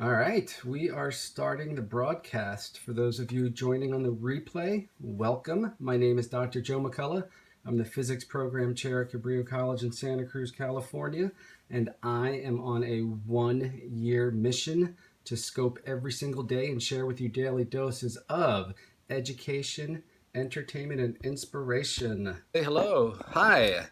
All right, we are starting the broadcast. For those of you joining on the replay, welcome. My name is Dr. Joe McCullough. I'm the physics program chair at Cabrillo College in Santa Cruz, California, and I am on a 1-year mission to scope every single day and share with you daily doses of education, entertainment, and inspiration. Hey, hello. Hi.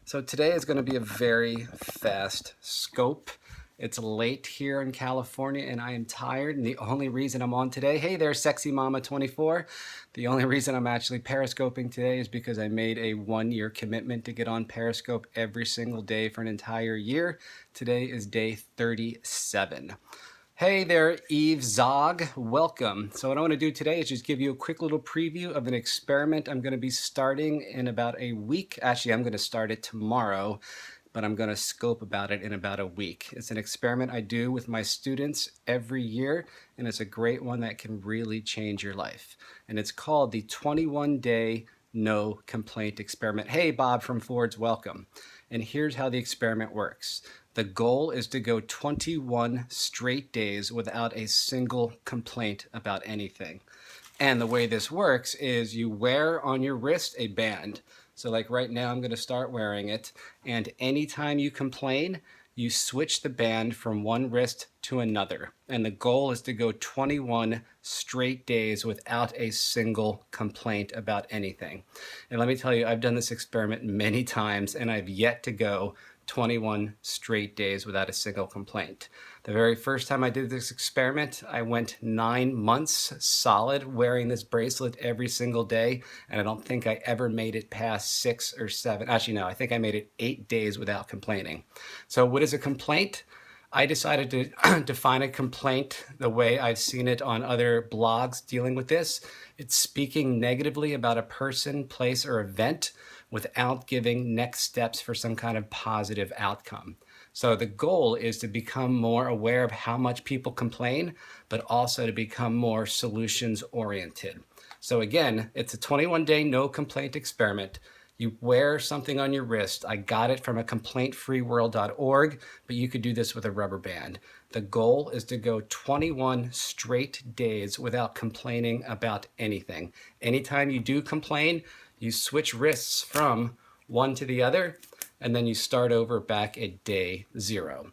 So today is going to be a very fast scope. It's late here in California and I am tired, and the only reason I'm on today, hey there, sexy mama 24. The only reason I'm actually periscoping today is because I made a 1-year commitment to get on Periscope every single day for an entire year. Today is day 37. Hey there, Eve Zog, welcome. So what I want to do today is just give you a quick little preview of an experiment I'm going to be starting in about a week. Actually, I'm going to start it tomorrow, but I'm going to scope about it in about a week. It's an experiment I do with my students every year, and it's a great one that can really change your life. And it's called the 21-Day No Complaint Experiment. Hey, Bob from Ford's, welcome. And here's how the experiment works. The goal is to go 21 straight days without a single complaint about anything. And the way this works is you wear on your wrist a band. So like right now, I'm going to start wearing it. And anytime you complain, you switch the band from one wrist to another. And the goal is to go 21 straight days without a single complaint about anything. And let me tell you, I've done this experiment many times and I've yet to go 21 straight days without a single complaint. The very first time I did this experiment, I went 9 months solid wearing this bracelet every single day, and I don't think I ever made it past 6 or 7. Actually, no, I think I made it 8 days without complaining. So what is a complaint? I decided to define a complaint the way I've seen it on other blogs dealing with this. It's speaking negatively about a person, place, or event without giving next steps for some kind of positive outcome. So the goal is to become more aware of how much people complain, but also to become more solutions oriented. So again, it's a 21-day no complaint experiment. You wear something on your wrist. I got it from a complaintfreeworld.org, but you could do this with a rubber band. The goal is to go 21 straight days without complaining about anything. Anytime you do complain, you switch wrists from one to the other, and then you start over back at day 0.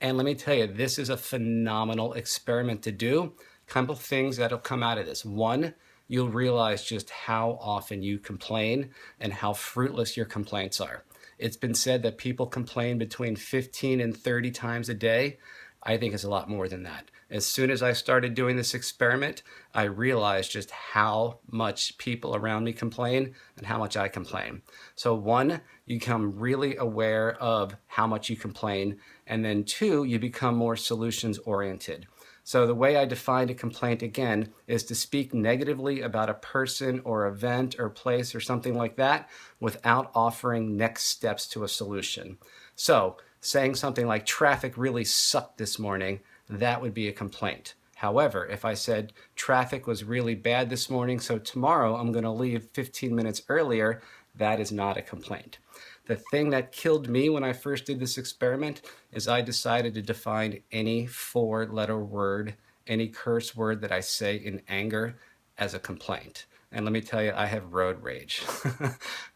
And let me tell you, this is a phenomenal experiment to do. A couple things that'll come out of this. One, you'll realize just how often you complain and how fruitless your complaints are. It's been said that people complain between 15 and 30 times a day. I think it's a lot more than that. As soon as I started doing this experiment, I realized just how much people around me complain and how much I complain. So one, you become really aware of how much you complain. And then two, you become more solutions oriented. So the way I defined a complaint, again, is to speak negatively about a person or event or place or something like that without offering next steps to a solution. So saying something like traffic really sucked this morning, that would be a complaint. However, if I said traffic was really bad this morning, so tomorrow I'm going to leave 15 minutes earlier, that is not a complaint. The thing that killed me when I first did this experiment is I decided to define any 4-letter word, any curse word that I say in anger as a complaint. And let me tell you, I have road rage.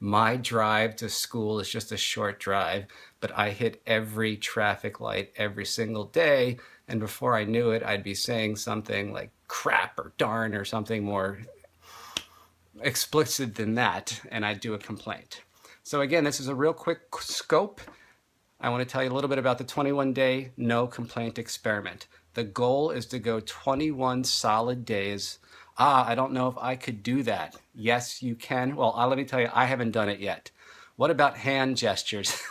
My drive to school is just a short drive, but I hit every traffic light every single day. And before I knew it, I'd be saying something like crap or darn or something more explicit than that, and I'd do a complaint. So again, this is a real quick scope. I want to tell you a little bit about the 21-day no complaint experiment. The goal is to go 21 solid days. I don't know if I could do that. Yes, you can. Well, let me tell you, I haven't done it yet. What about hand gestures?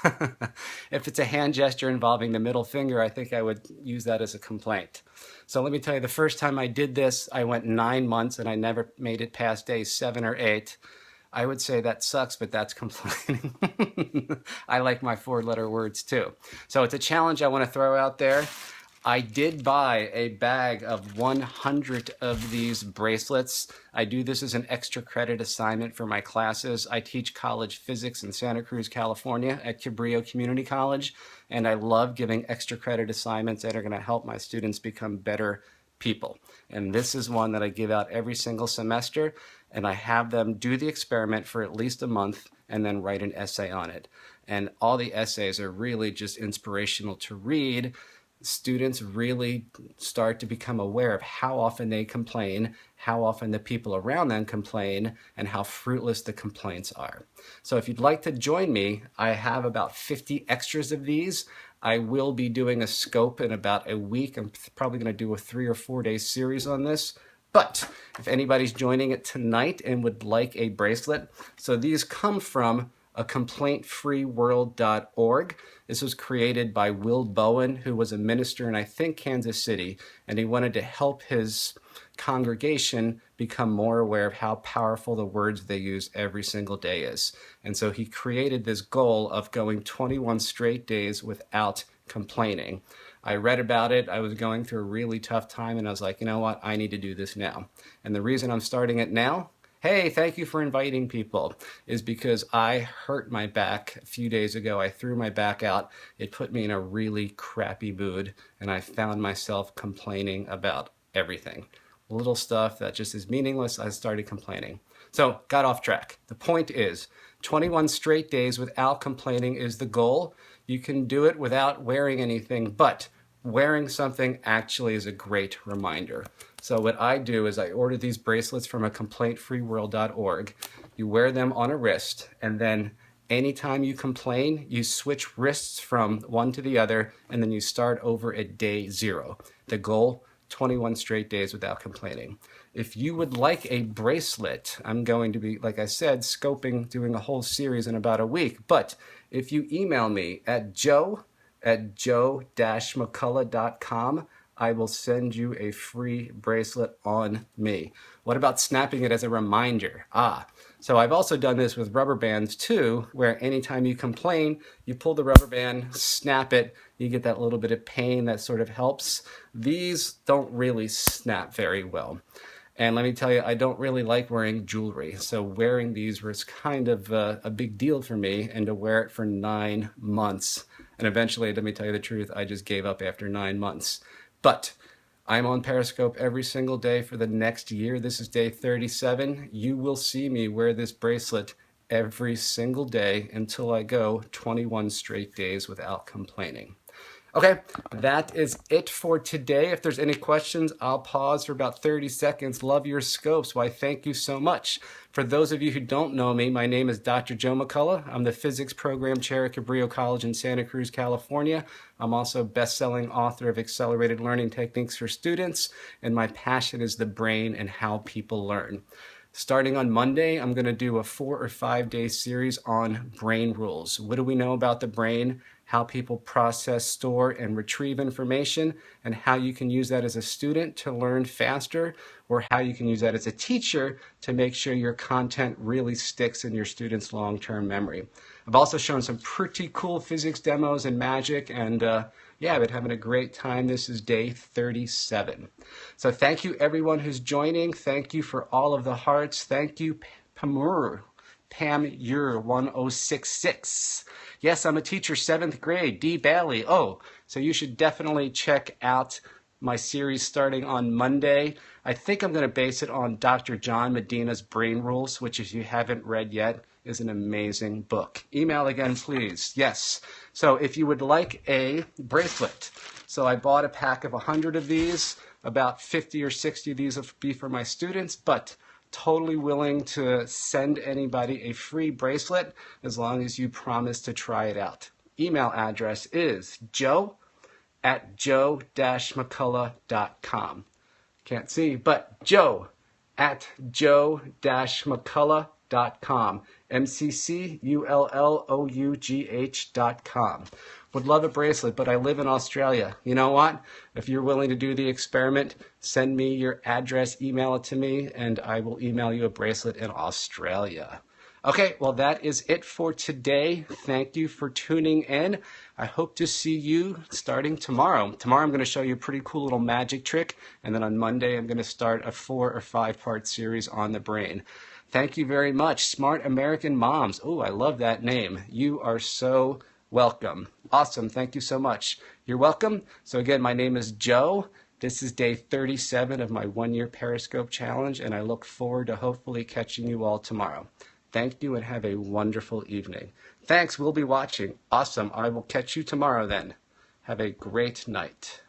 If it's a hand gesture involving the middle finger, I think I would use that as a complaint. So let me tell you, the first time I did this, I went 9 months and I never made it past day 7 or 8. I would say that sucks, but that's complaining. I like my 4-letter words too. So it's a challenge I want to throw out there. I did buy a bag of 100 of these bracelets. I do this as an extra credit assignment for my classes. I teach college physics in Santa Cruz, California at Cabrillo Community College, and I love giving extra credit assignments that are going to help my students become better people. And this is one that I give out every single semester, and I have them do the experiment for at least a month and then write an essay on it. And all the essays are really just inspirational to read. Students really start to become aware of how often they complain, how often the people around them complain, and how fruitless the complaints are. So if you'd like to join me, I have about 50 extras of these. I will be doing a scope in about a week. I'm probably going to do a 3 or 4 day series on this. But if anybody's joining it tonight and would like a bracelet, so these come from a complaintfreeworld.org. This was created by Will Bowen, who was a minister in, I think, Kansas City, and he wanted to help his congregation become more aware of how powerful the words they use every single day is. And so he created this goal of going 21 straight days without complaining. I read about it. I was going through a really tough time, and I was like, you know what? I need to do this now. And the reason I'm starting it now, hey, thank you for inviting people, is because I hurt my back a few days ago. I threw my back out. It put me in a really crappy mood, and I found myself complaining about everything. Little stuff that just is meaningless, I started complaining. So, got off track. The point is, 21 straight days without complaining is the goal. You can do it without wearing anything, but wearing something actually is a great reminder. So what I do is I order these bracelets from a complaintfreeworld.org. You wear them on a wrist, and then anytime you complain, you switch wrists from one to the other, and then you start over at day 0. The goal, 21 straight days without complaining. If you would like a bracelet, I'm going to be, like I said, doing a whole series in about a week. But if you email me at joe@mccullough.com, I will send you a free bracelet on me. What about snapping it as a reminder? So I've also done this with rubber bands too, where anytime you complain, you pull the rubber band, snap it, you get that little bit of pain that sort of helps. These don't really snap very well. And let me tell you, I don't really like wearing jewelry. So wearing these was kind of a big deal for me, and to wear it for 9 months. And eventually, let me tell you the truth, I just gave up after 9 months. But I'm on Periscope every single day for the next year. This is day 37. You will see me wear this bracelet every single day until I go 21 straight days without complaining. Okay, that is it for today. If there's any questions, I'll pause for about 30 seconds. Love your scopes. Why, thank you so much. For those of you who don't know me, my name is Dr. Joe McCullough. I'm the physics program chair at Cabrillo College in Santa Cruz, California. I'm also best-selling author of Accelerated Learning Techniques for Students, and my passion is the brain and how people learn. Starting on Monday, I'm going to do a 4 or 5 day series on brain rules. What do we know about the brain? How people process, store, and retrieve information, and how you can use that as a student to learn faster, or how you can use that as a teacher to make sure your content really sticks in your students' long-term memory. I've also shown some pretty cool physics demos and magic, and yeah, I've been having a great time. This is day 37. So thank you everyone who's joining. Thank you for all of the hearts. Thank you, Pam Ur 1066. Yes, I'm a teacher, 7th grade, D. Bailey. Oh, so you should definitely check out my series starting on Monday. I think I'm going to base it on Dr. John Medina's Brain Rules, which, if you haven't read yet, is an amazing book. Email again, please. Yes. So if you would like a bracelet, so I bought a pack of 100 of these. About 50 or 60 of these will be for my students, but totally willing to send anybody a free bracelet as long as you promise to try it out. Email address is joe@joe-mccullough.com. Can't see, but joe@joe-mccullough.com. McCullough.com. Would love a bracelet, but I live in Australia. You know what? If you're willing to do the experiment, send me your address, email it to me, and I will email you a bracelet in Australia. Okay, well, that is it for today. Thank you for tuning in. I hope to see you starting tomorrow. Tomorrow I'm going to show you a pretty cool little magic trick, and then on Monday I'm going to start a 4 or 5 part series on the brain. Thank you very much. Smart American Moms. Oh, I love that name. You are so welcome. Awesome. Thank you so much. You're welcome. So again, my name is Joe. This is day 37 of my 1-year Periscope challenge, and I look forward to hopefully catching you all tomorrow. Thank you and have a wonderful evening. Thanks, we'll be watching. Awesome. I will catch you tomorrow then. Have a great night.